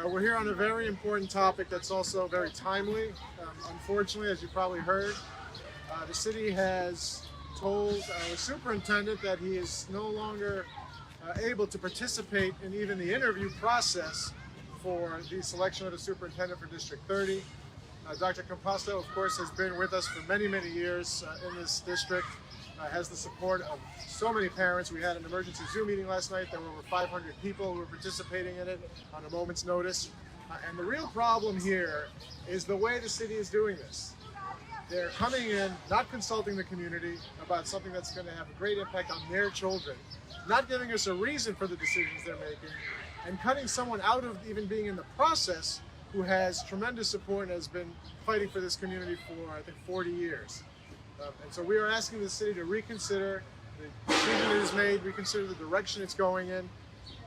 We're here on a very important topic that's also very timely. Unfortunately, as you probably heard, the city has told the superintendent that he is no longer able to participate in even the interview process for the selection of the superintendent for District 30. Dr. Composto, of course, has been with us for many, many years in this district, has the support of so many parents. We had an emergency Zoom meeting last night. There were over 500 people who were participating in it on a moment's notice. And the real problem here is the way the city is doing this. They're coming in, not consulting the community about something that's going to have a great impact on their children, not giving us a reason for the decisions they're making, and cutting someone out of even being in the process who has tremendous support and has been fighting for this community for, I think, 40 years. And so we are asking the city to reconsider the decision it has made, reconsider the direction it's going in,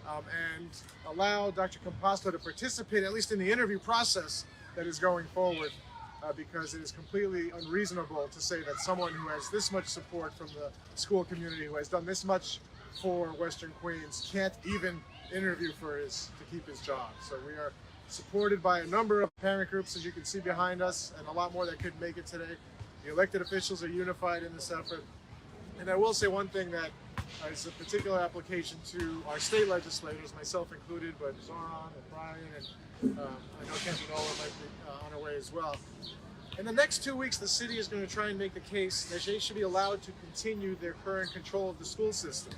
and allow Dr. Composto to participate, at least in the interview process that is going forward, because it is completely unreasonable to say that someone who has this much support from the school community, who has done this much for Western Queens, can't even interview to keep his job. So we are supported by a number of parent groups, as you can see behind us, and a lot more that couldn't make it today. The elected officials are unified in this effort. And I will say one thing that is a particular application to our state legislators, myself included, but Zohran and Brian, and I know Cathy Nolan might be on her way as well. In the next 2 weeks, the city is going to try and make the case that they should be allowed to continue their current control of the school system.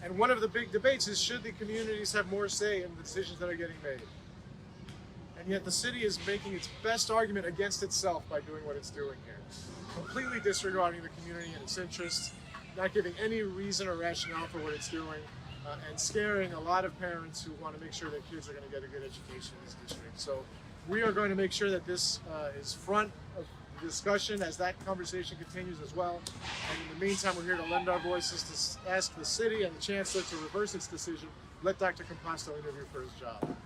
And one of the big debates is, should the communities have more say in the decisions that are getting made? And yet the city is making its best argument against itself by doing what it's doing here. Completely disregarding the community and its interests, not giving any reason or rationale for what it's doing, and scaring a lot of parents who want to make sure their kids are going to get a good education in this district. So we are going to make sure that this is front of the discussion as that conversation continues as well. And in the meantime, we're here to lend our voices to ask the city and the Chancellor to reverse its decision, let Dr. Composto interview for his job.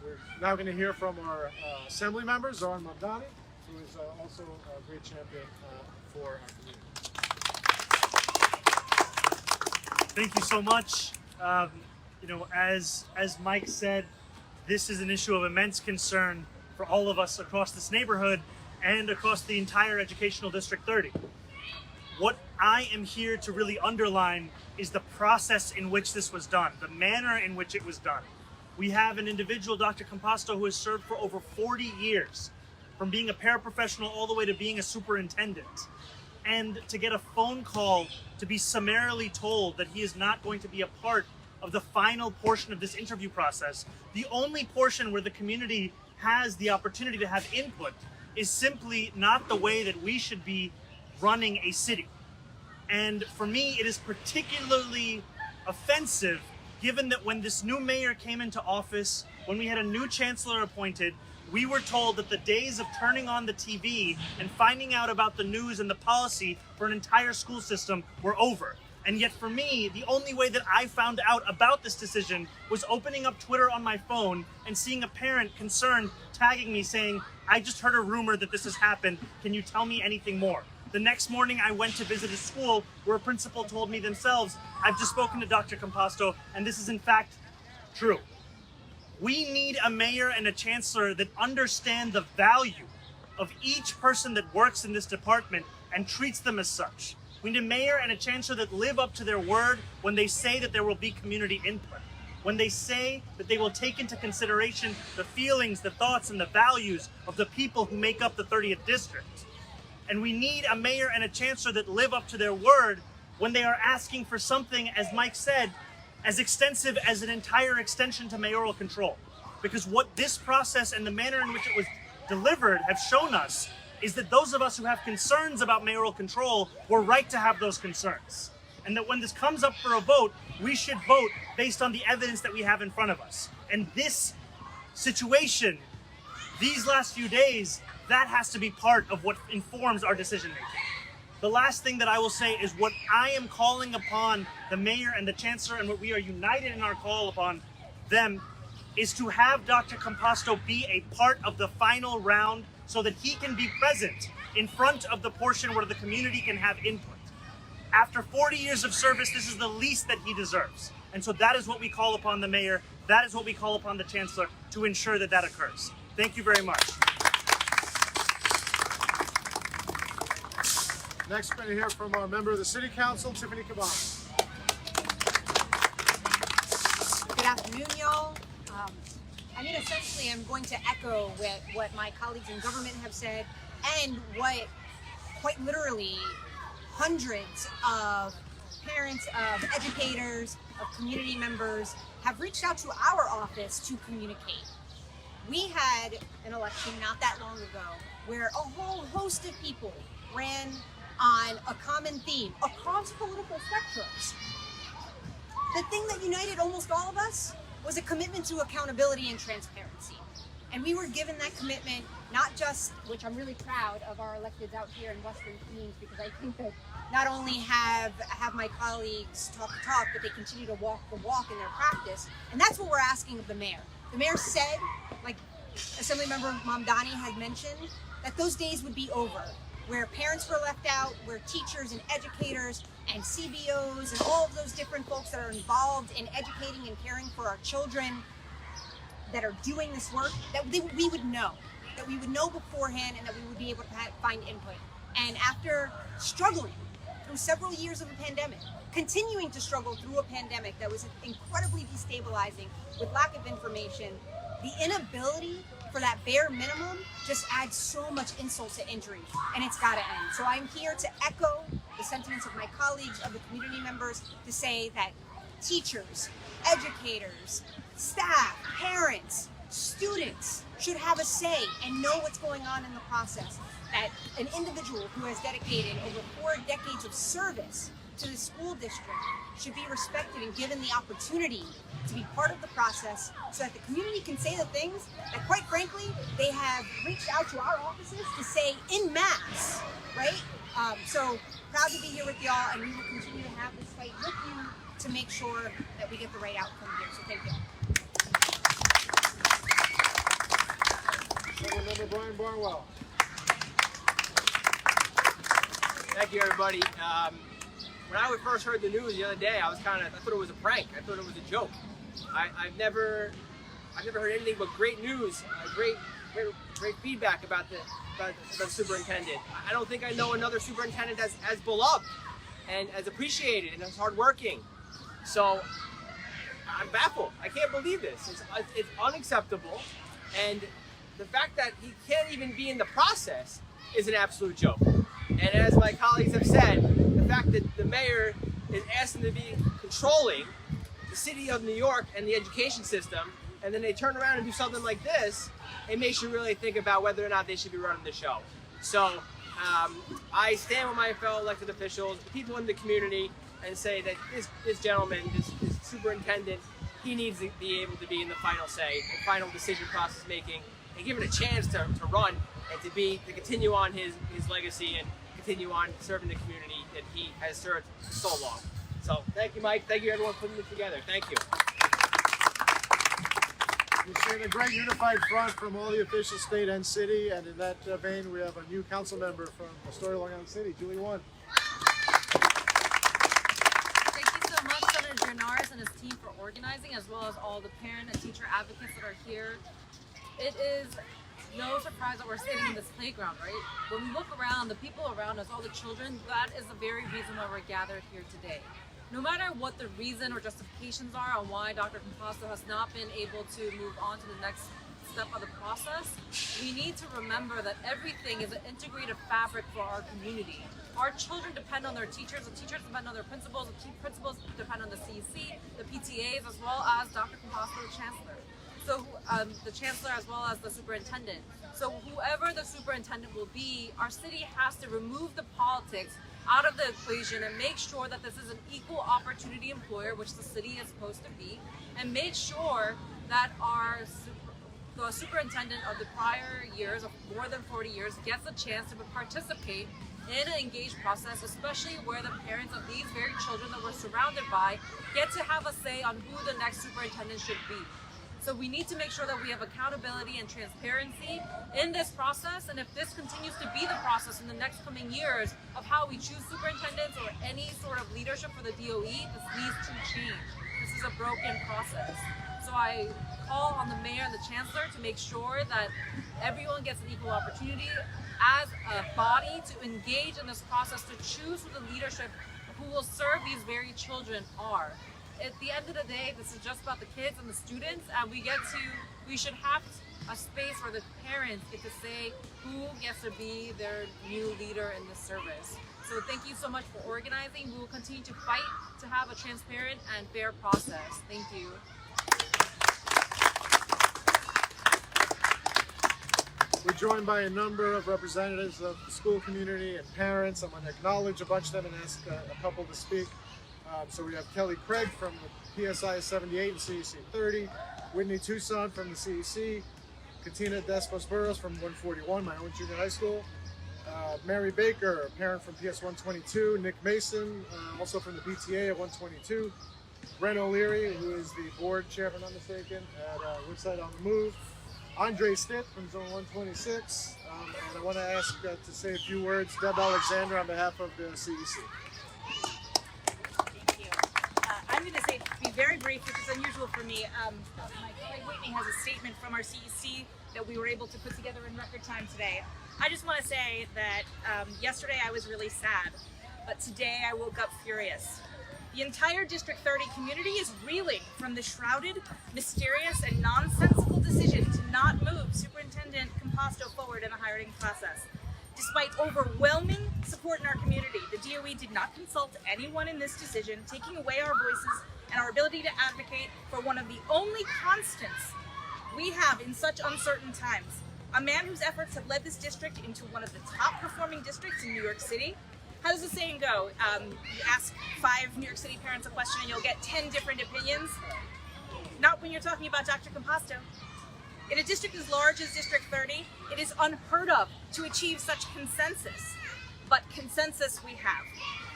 We're now going to hear from our Assembly member, Zohran Mamdani, who is also a great champion for our community. Thank you so much. As Mike said, this is an issue of immense concern for all of us across this neighborhood and across the entire educational District 30. What I am here to really underline is the process in which this was done, the manner in which it was done. We have an individual, Dr. Composto, who has served for over 40 years, from being a paraprofessional all the way to being a superintendent. And to get a phone call to be summarily told that he is not going to be a part of the final portion of this interview process, the only portion where the community has the opportunity to have input, is simply not the way that we should be running a city. And for me, it is particularly offensive given that when this new mayor came into office, when we had a new chancellor appointed, we were told that the days of turning on the TV and finding out about the news and the policy for an entire school system were over. And yet for me, the only way that I found out about this decision was opening up Twitter on my phone and seeing a parent concerned tagging me saying, "I just heard a rumor that this has happened. Can you tell me anything more?" The next morning I went to visit a school where a principal told me themselves, "I've just spoken to Dr. Composto and this is in fact true." We need a mayor and a chancellor that understand the value of each person that works in this department and treats them as such. We need a mayor and a chancellor that live up to their word when they say that there will be community input, when they say that they will take into consideration the feelings, the thoughts, and the values of the people who make up the 30th district. And we need a mayor and a chancellor that live up to their word when they are asking for something, as Mike said, as extensive as an entire extension to mayoral control. Because what this process and the manner in which it was delivered have shown us is that those of us who have concerns about mayoral control were right to have those concerns. And that when this comes up for a vote, we should vote based on the evidence that we have in front of us. And this situation, these last few days, that has to be part of what informs our decision making. The last thing that I will say is what I am calling upon the mayor and the chancellor, and what we are united in our call upon them, is to have Dr. Composto be a part of the final round so that he can be present in front of the portion where the community can have input. After 40 years of service, this is the least that he deserves. And so that is what we call upon the mayor. That is what we call upon the Chancellor to ensure that that occurs. Thank you very much. Next, we're going to hear from our member of the City Council, Tiffany Cabán. Good afternoon, y'all. Essentially, I'm going to echo what my colleagues in government have said and what, quite literally, hundreds of parents, of educators, of community members have reached out to our office to communicate. We had an election not that long ago where a whole host of people ran on a common theme across political spectrums. The thing that united almost all of us was a commitment to accountability and transparency. And we were given that commitment, not just, which I'm really proud of our electeds out here in Western Queens, because I think that not only have my colleagues talk the talk, but they continue to walk the walk in their practice. And that's what we're asking of the mayor. The mayor said, like Assemblymember Mamdani had mentioned, that those days would be over, where parents were left out, where teachers and educators and CBOs and all of those different folks that are involved in educating and caring for our children that are doing this work, that we would know beforehand, and that we would be able to find input. And after struggling through several years of a pandemic, continuing to struggle through a pandemic that was incredibly destabilizing with lack of information, the inability for that bare minimum just adds so much insult to injury, and it's got to end. So I'm here to echo the sentiments of my colleagues, of the community members, to say that teachers, educators, staff, parents, students should have a say and know what's going on in the process. That an individual who has dedicated over 4 decades of service to the school district should be respected and given the opportunity to be part of the process, so that the community can say the things that, quite frankly, they have reached out to our offices to say en masse, right? So proud to be here with y'all, and we will continue to have this fight with you to make sure that we get the right outcome here. So thank you. Member Brian Barnwell. Thank you, everybody. When I first heard the news the other day, I thought it was a prank. I thought it was a joke. I've never heard anything but great news, great feedback about the superintendent. I don't think I know another superintendent as beloved and as appreciated and as hardworking. So I'm baffled. I can't believe this. It's unacceptable, and the fact that he can't even be in the process is an absolute joke. And as my colleagues have said, the fact that the mayor is asking to be controlling the city of New York and the education system, and then they turn around and do something like this, it makes you really think about whether or not they should be running the show. So I stand with my fellow elected officials, people in the community, and say that this gentleman, this superintendent, he needs to be able to be in the final say, the final decision process making, and given a chance to run and to continue on his legacy and continue on serving the community that he has served for so long. So thank you, Mike. Thank you, everyone, for putting this together. Thank you. We've seen a great unified front from all the officials, state and city, and in that vein, we have a new council member from Astoria, Long Island City, Julie Won. Thank you so much, Senator Gianaris and his team, for organizing, as well as all the parent and teacher advocates that are here. It is no surprise that we're sitting in this playground, right? When we look around, the people around us, all the children, that is the very reason why we're gathered here today. No matter what the reason or justifications are on why Dr. Composto has not been able to move on to the next step of the process, we need to remember that everything is an integrated fabric for our community. Our children depend on their teachers, the teachers depend on their principals, the principals depend on the CEC, the PTAs, as well as Dr. Composto, the Chancellor. So the Chancellor as well as the Superintendent. So whoever the Superintendent will be, our city has to remove the politics out of the equation and make sure that this is an equal opportunity employer, which the city is supposed to be, and make sure that the superintendent of the prior years, of more than 40 years, gets a chance to participate in an engaged process, especially where the parents of these very children that we're surrounded by get to have a say on who the next superintendent should be. So we need to make sure that we have accountability and transparency in this process, and if this continues to be the process in the next coming years of how we choose superintendents or any sort of leadership for the DOE, this needs to change. This is a broken process. So I call on the mayor and the chancellor to make sure that everyone gets an equal opportunity as a body to engage in this process, to choose who the leadership who will serve these very children are. At the end of the day, this is just about the kids and the students, and we should have a space where the parents get to say who gets to be their new leader in this service. So thank you so much for organizing. We will continue to fight to have a transparent and fair process. Thank you. We're joined by a number of representatives of the school community and parents. I'm going to acknowledge a bunch of them and ask a couple to speak. So we have Kelly Craig from the PSI 78 and CEC 30, Whitney Tucson from the CEC, Katina Despos Burros from 141, my own junior high school, Mary Baker, a parent from PS 122, Nick Mason, also from the PTA at 122, Ren O'Leary, who is the board chair, if I'm not mistaken, at Woodside on the Move, Andre Stitt from Zone 126, and I want to ask to say a few words, Deb Alexander on behalf of the CEC. Thank you. I'm going to be very brief, which is unusual for me. My colleague Whitney has a statement from our CEC that we were able to put together in record time today. I just want to say that yesterday I was really sad, but today I woke up furious. The entire District 30 community is reeling from the shrouded, mysterious, and nonsensical decision to not move Superintendent Composto forward in the hiring process. Despite overwhelming support in our community, the DOE did not consult anyone in this decision, taking away our voices and our ability to advocate for one of the only constants we have in such uncertain times. A man whose efforts have led this district into one of the top performing districts in New York City. How does the saying go? You ask 5 New York City parents a question and you'll get 10 different opinions. Not when you're talking about Dr. Composto. In a district as large as District 30, it is unheard of to achieve such consensus. But consensus we have.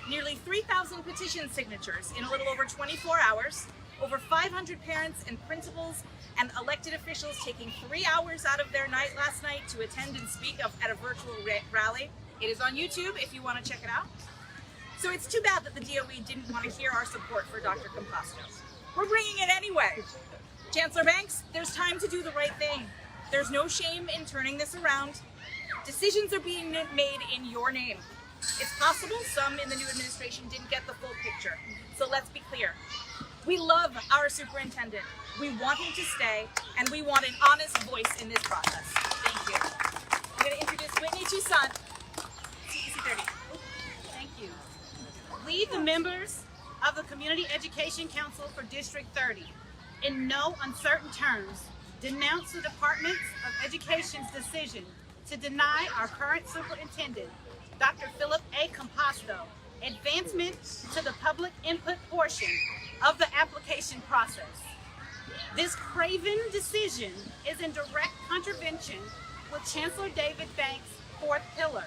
Nearly 3,000 petition signatures in a little over 24 hours, over 500 parents and principals and elected officials taking 3 hours out of their night last night to attend and speak at a virtual rally. It is on YouTube if you want to check it out. So it's too bad that the DOE didn't want to hear our support for Dr. Composto. We're bringing it anyway. Chancellor Banks, there's time to do the right thing. There's no shame in turning this around. Decisions are being made in your name. It's possible some in the new administration didn't get the full picture. So let's be clear. We love our superintendent. We want him to stay, and we want an honest voice in this process. Thank you. I'm going to introduce Whitney Tucson, CEC 30. Thank you. Lead the members of the Community Education Council for District 30, in no uncertain terms, denounce the Department of Education's decision to deny our current superintendent, Dr. Philip A. Composto, advancement to the public input portion of the application process. This craven decision is in direct contravention with Chancellor David Banks' 4th pillar,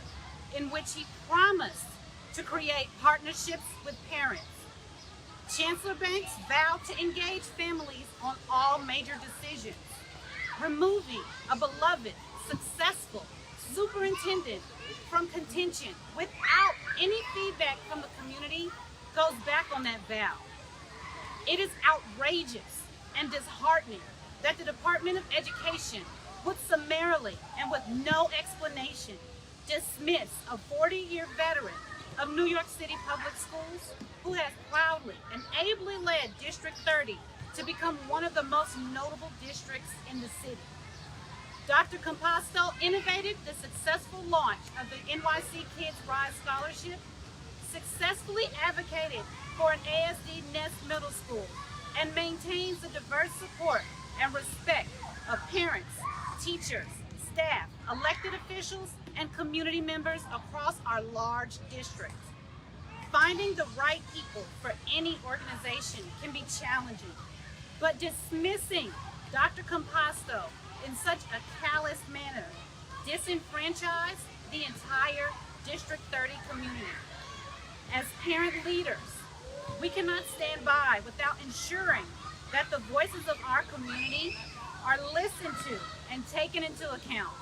in which he promised to create partnerships with parents. Chancellor Banks vowed to engage families on all major decisions. Removing a beloved, successful superintendent from contention without any feedback from the community goes back on that vow. It is outrageous and disheartening that the Department of Education would summarily and with no explanation dismiss a 40-year veteran of New York City Public Schools who has proudly and ably led District 30 to become one of the most notable districts in the city. Dr. Composto innovated the successful launch of the NYC Kids Rise Scholarship, successfully advocated for an ASD Nest Middle School, and maintains the diverse support and respect of parents, teachers, staff, elected officials, and community members across our large district. Finding the right people for any organization can be challenging, but dismissing Dr. Composto in such a callous manner disenfranchised the entire District 30 community. As parent leaders, we cannot stand by without ensuring that the voices of our community are listened to and taken into account.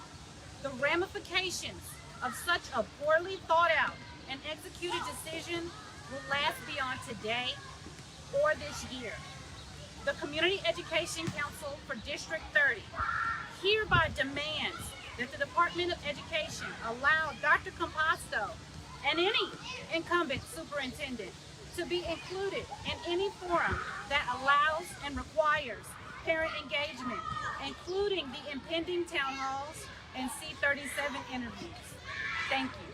The ramifications of such a poorly thought out and executed decision will last beyond today or this year. the Community Education Council for District 30 hereby demands that the Department of Education allow Dr. Composto and any incumbent superintendent to be included in any forum that allows and requires parent engagement, including the impending town halls and C37 interviews. Thank you.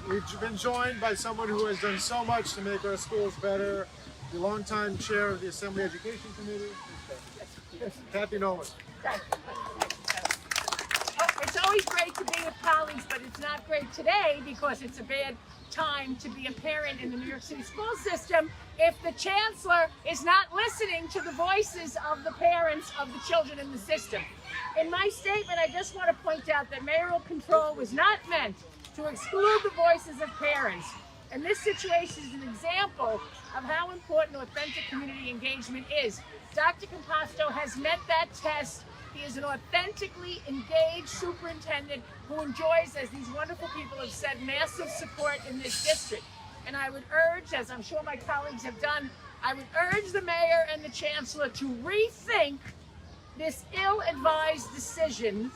We've been joined by someone who has done so much to make our schools better, the longtime chair of the Assembly Education Committee, Cathy Nolan. It's always great to be with colleagues, but it's not great today because it's a bad time to be a parent in the New York City school system if the Chancellor is not listening to the voices of the parents of the children in the system. In my statement, I just want to point out that mayoral control was not meant to exclude the voices of parents. And this situation is an example of how important authentic community engagement is. Dr. Composto has met that test. He is an authentically engaged superintendent who enjoys, as these wonderful people have said, massive support in this district. And I would urge, as I'm sure my colleagues have done, I would urge the mayor and the chancellor to rethink this ill-advised decision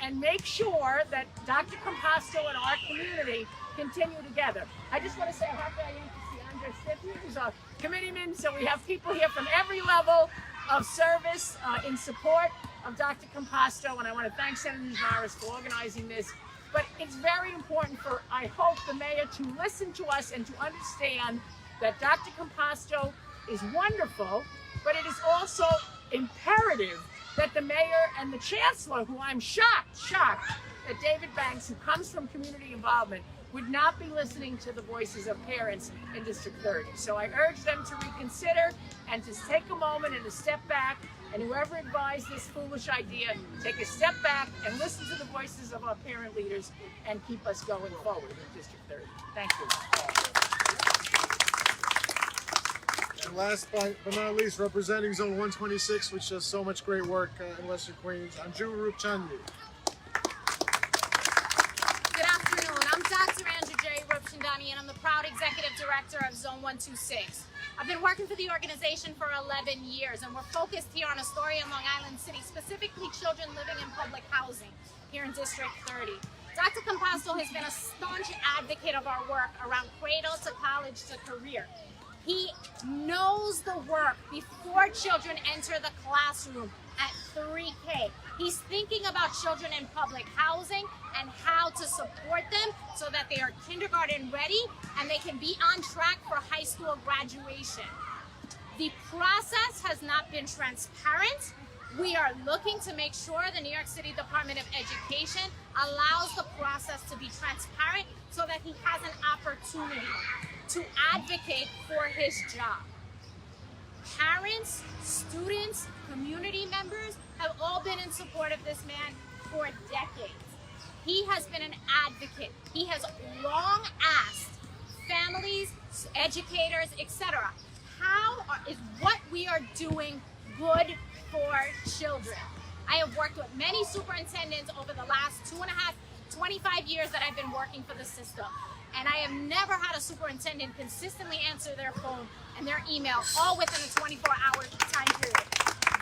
and make sure that Dr. Composto and our community continue together. I just want to say how happy I am to see Andre Tiffany, who's a committeeman, so we have people here from every level of service in support of Dr. Composto, and I want to thank Senator Gianaris for organizing this. But it's very important for, I hope, the mayor to listen to us and to understand that Dr. Composto is wonderful, but it is also imperative that the mayor and the chancellor, who I'm shocked that David Banks, who comes from community involvement, would not be listening to the voices of parents in District 30. So I urge them to reconsider and to take a moment and to step back, and whoever advised this foolish idea, take a step back and listen to the voices of our parent leaders and keep us going forward in District 30. Thank you. And last but not least, representing Zone 126, which does so much great work in Western Queens, Anju Rupchandi. Good afternoon. I'm Dr. Anju Rupchandi, and I'm the proud executive director of Zone 126. I've been working for the organization for 11 years, and we're focused here on Astoria and Long Island City, specifically children living in public housing here in District 30. Dr. Composto has been a staunch advocate of our work around cradle to college to career. He knows the work before children enter the classroom at 3K. He's thinking about children in public housing and how to support them so that they are kindergarten ready and they can be on track for high school graduation. The process has not been transparent. We are looking to make sure the New York City Department of Education allows the process to be transparent so that he has an opportunity to advocate for his job. Parents, students, community members have all been in support of this man for decades. He has been an advocate. He has long asked families, educators, etc., is what we are doing good for children? I have worked with many superintendents over the last 25 years that I've been working for the system. And I have never had a superintendent consistently answer their phone and their email all within a 24-hour time period.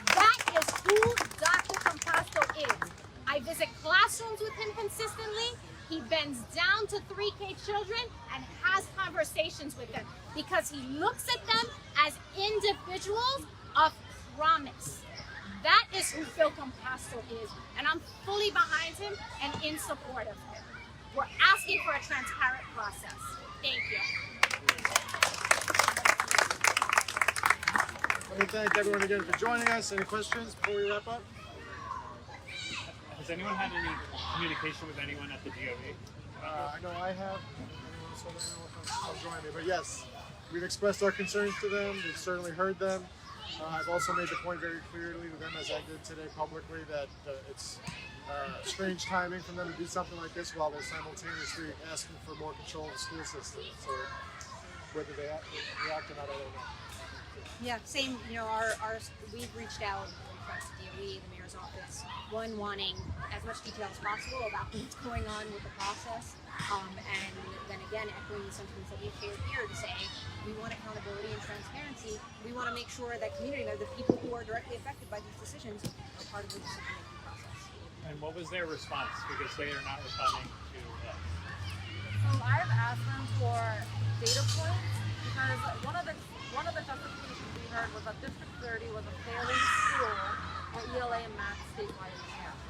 That is who Dr. Composto is. I visit classrooms with him consistently. He bends down to 3K children and has conversations with them because he looks at them as individuals of promise. That is who Phil Composto is, and I'm fully behind him and in support of him. We're asking for a transparent process. Thank you. Let me thank everyone again for joining us. Any questions before we wrap up? Has anyone had any communication with anyone at the DOE? I know I have. Anyone else want to join me? But yes, we've expressed our concerns to them. We've certainly heard them. I've also made the point very clearly to them, as I did today publicly, that it's strange timing for them to do something like this while they're simultaneously asking for more control of the school system. So whether they react or not, I don't know. Yeah, same. You know, we've reached out across the DOE, the mayor's office, wanting as much detail as possible about what's going on with the process. And then again, echoing the sentiments that we've shared here to say we want accountability and transparency. We want to make sure that community, that the people who are directly affected by these decisions are part of the decision-making process. And what was their response? Because they are not responding to us. So I've asked them for data points because one of the justifications we heard was that District 30 was a failing school for ELA and math statewide exams.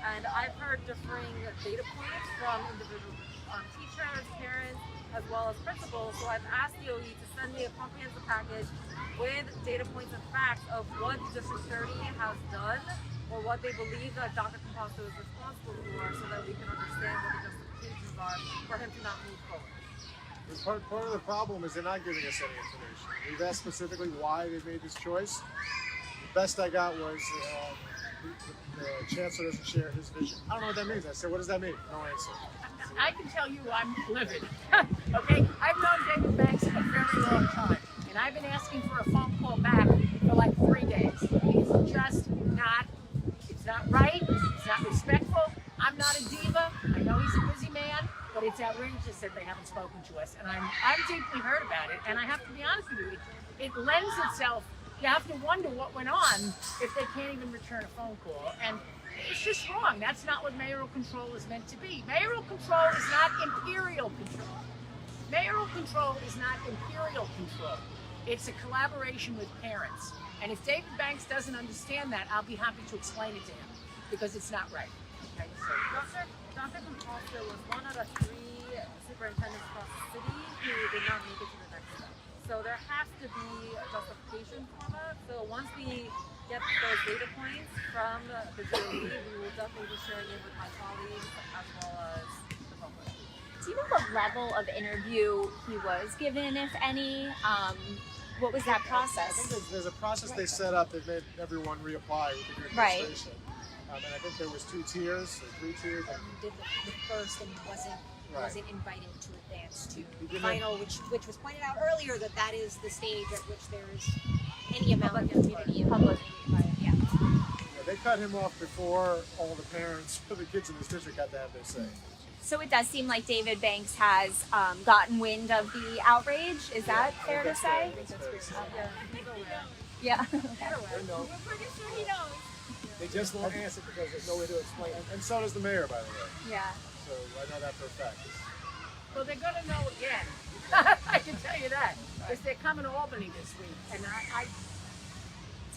And I've heard differing data points from individual teachers, parents, as well as principals. So I've asked DOE to send me a comprehensive package with data points and facts of what District 30 has done or what they believe that Dr. Composto is responsible for, so that we can understand what the justifications are for him to not move forward. Part of the problem is they're not giving us any information. We've asked specifically why they made this choice. The best I got was the Chancellor doesn't share his vision. I don't know what that means. I said, what does that mean? No answer. I can tell you I'm livid. Okay? I've known David Banks a very long time, and I've been asking for a phone call back for like 3 days. It's just not, it's not right, it's not respectful. I'm not a diva. I know he's a busy man, but it's outrageous that they haven't spoken to us, and I'm deeply hurt about it. And I have to be honest with you, it lends itself. You have to wonder what went on if they can't even return a phone call. And it's just wrong. That's not what mayoral control is meant to be. Mayoral control is not imperial control. Mayoral control is not imperial control. It's a collaboration with parents. And if David Banks doesn't understand that, I'll be happy to explain it to him, because it's not right. Okay, so. Dr. Composto was one out of 3 superintendents across the city who did not make it to the next step. So there has to be a justification for that. So once we get those data points from the DOE, we will definitely be sharing it with my colleagues as well as the public. Do you know what level of interview he was given, if any? What was that process? I think there's a process they set up that made everyone reapply with the new Right. administration. And I think there was 2 tiers or 3 tiers. He did the first and wasn't invited to advance to didn't- final, which was pointed out earlier that is the stage at which there is any amount of community Public. Yeah. Yeah, they cut him off before all the parents for the kids in this district got to have their say. So it does seem like David Banks has gotten wind of the outrage. Is that fair to say? Yeah. They know. They just won't answer because there's no way to explain it. And so does the mayor, by the way. Yeah. So I know that for a fact. Well, they're going to know again. I can tell you that. Because they're coming to Albany this week. And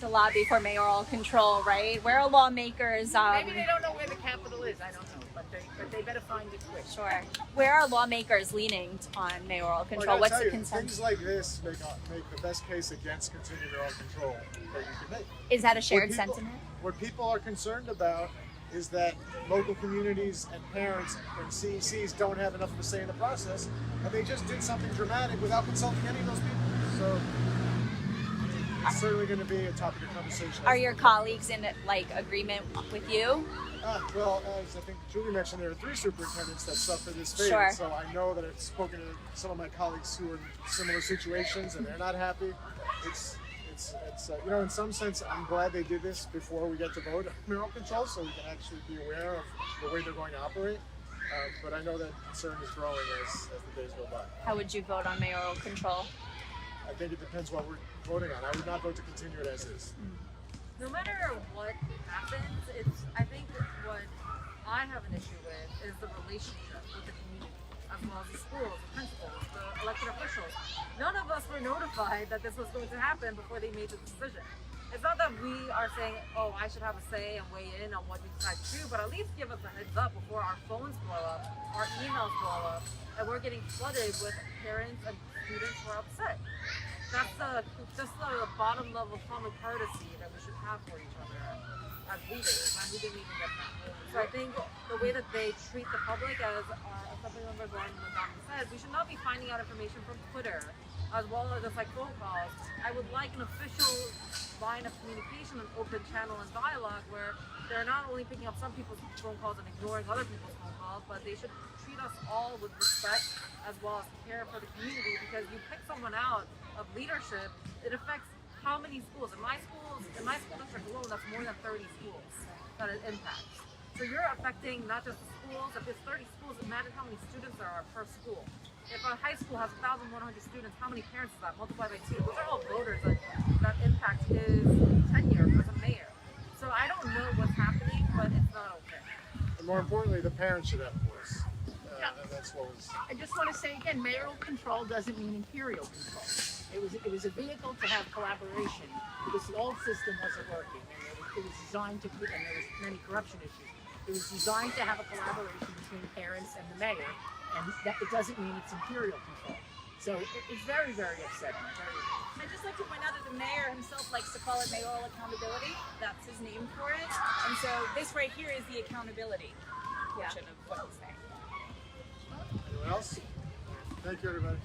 To lobby for mayoral control, right? Where are lawmakers? maybe they don't know where the Capitol is. I don't know. But they better find it quick. Sure. Where are lawmakers leaning on mayoral control? What's the consensus? Things like this make the best case against continuing their own control that you can make. Is that a shared What people- sentiment? What people are concerned about is that local communities and parents and CECs don't have enough of a say in the process, and they just did something dramatic without consulting any of those people. So it's certainly going to be a topic of conversation. Are your colleagues in agreement with you? Well, as I think Julie mentioned, there are 3 superintendents that suffer this fate. Sure. So I know that I've spoken to some of my colleagues who are in similar situations, and they're not happy. It's in some sense, I'm glad they did this before we get to vote on mayoral control, so we can actually be aware of the way they're going to operate. But I know that concern is growing as the days go by. How would you vote on mayoral control? I think it depends what we're voting on. I would not vote to continue it as is. No matter what happens, I think what I have an issue with is the relationship with the community, as well as the schools, the principals, the elected officials. None of us were notified that this was going to happen before they made the decision. It's not that we are saying, oh, I should have a say and weigh in on what we decide to do, but at least give us a heads up before our phones blow up, our emails blow up, and we're getting flooded with parents and students who are upset. That's just the bottom level common courtesy that we should have for each other as leaders, and we didn't even get that. So I think the way that they treat the public, as our Assembly Member Brian Barnwell said, we should not be finding out information from Twitter, as well as just phone calls. I would like an official line of communication, an open channel and dialogue where they're not only picking up some people's phone calls and ignoring other people's phone calls, but they should treat us all with respect as well as care for the community, because you pick someone out of leadership, it affects how many schools. In my school district alone, that's more than 30 schools that it impacts. So you're affecting not just the schools, if there's 30 schools, imagine how many students there are per school. If a high school has 1,100 students, how many parents is that? Multiplied by 2. Those are all voters that impact his tenure as a mayor. So I don't know what's happening, but it's not okay. And more importantly, the parents should have a voice. And that's what was. I just want to say again, mayoral control doesn't mean imperial control. It was a vehicle to have collaboration because the old system wasn't working, and it was designed to, and there was many corruption issues. It was designed to have a collaboration between parents and the mayor, and that it doesn't mean it's imperial control. So it's very, very upsetting. I'd just like to point out that the mayor himself likes to call it mayoral accountability. That's his name for it. And so this right here is the accountability portion of what he's saying. Anyone else? Thank you, everybody.